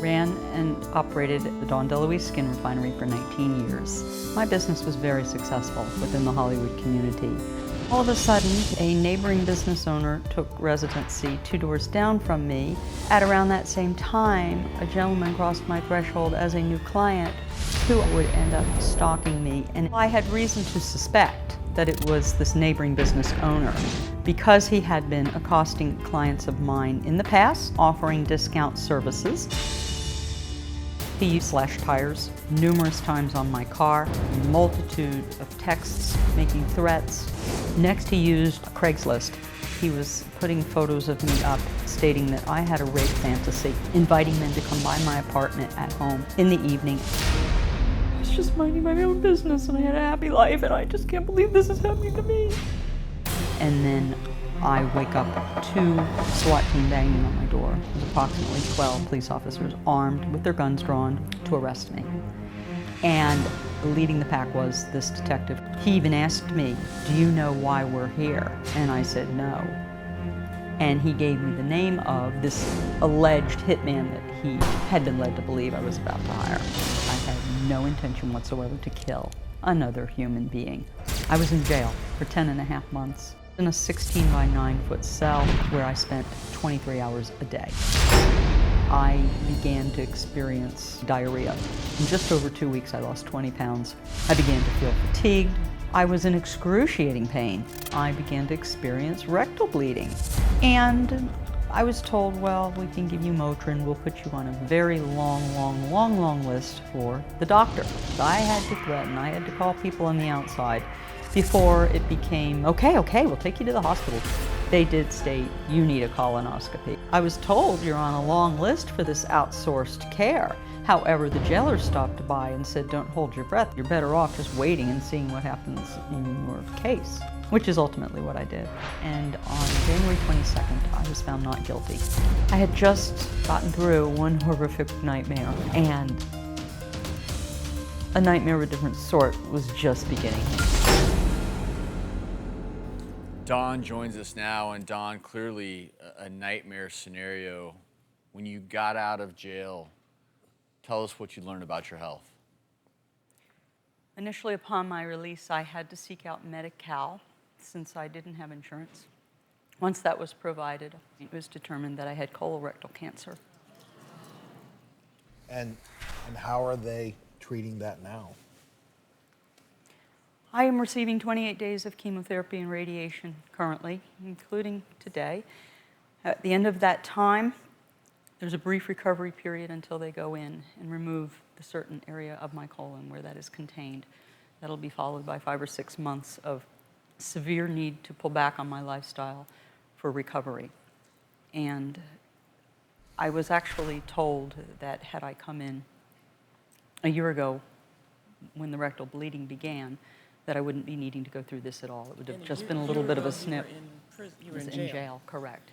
ran and operated the DaLuise skin refinery for 19 years. My business was very successful within the Hollywood community. All of a sudden, a neighboring business owner took residency 2 doors down from me. At around that same time, a gentleman crossed my threshold as a new client who would end up stalking me. And I had reason to suspect that it was this neighboring business owner because he had been accosting clients of mine in the past, offering discount services. He slashed tires numerous times on my car, a multitude of texts making threats. Next, he used Craigslist. He was putting photos of me up, stating that I had a rape fantasy, inviting men to come by my apartment at home in the evening. I was just minding my own business and I had a happy life, and I just can't believe this is happening to me. And then I wake up to SWAT team banging on my door. There's approximately 12 police officers armed with their guns drawn to arrest me. And leading the pack was this detective. He even asked me, "Do you know why we're here?" And I said no. And he gave me the name of this alleged hitman that he had been led to believe I was about to hire. I had no intention whatsoever to kill another human being. I was in jail for 10.5 months in a 16 by 9 foot cell where I spent 23 hours a day. I began to experience diarrhea. In just over 2 weeks, I lost 20 pounds. I began to feel fatigued. I was in excruciating pain. I began to experience rectal bleeding. And I was told, well, we can give you Motrin. We'll put you on a very long list for the doctor. I had to threaten. I had to call people on the outside before it became, okay, we'll take you to the hospital. They did state, you need a colonoscopy. I was told you're on a long list for this outsourced care. However, the jailer stopped by and said, don't hold your breath. You're better off just waiting and seeing what happens in your case, which is ultimately what I did. And on January 22nd, I was found not guilty. I had just gotten through one horrific nightmare, and a nightmare of a different sort was just beginning. Dawn joins us now, and Dawn, clearly a nightmare scenario. When you got out of jail, tell us what you learned about your health. Initially, upon my release, I had to seek out Medi-Cal since I didn't have insurance. Once that was provided, it was determined that I had colorectal cancer. And how are they treating that now? I am receiving 28 days of chemotherapy and radiation currently, including today. At the end of that time, there's a brief recovery period until they go in and remove the certain area of my colon where that is contained. That'll be followed by 5 or 6 months of severe need to pull back on my lifestyle for recovery. And I was actually told that had I come in a year ago when the rectal bleeding began, that I wouldn't be needing to go through this at all. It would have just been a little bit of a snip. You were in jail, correct.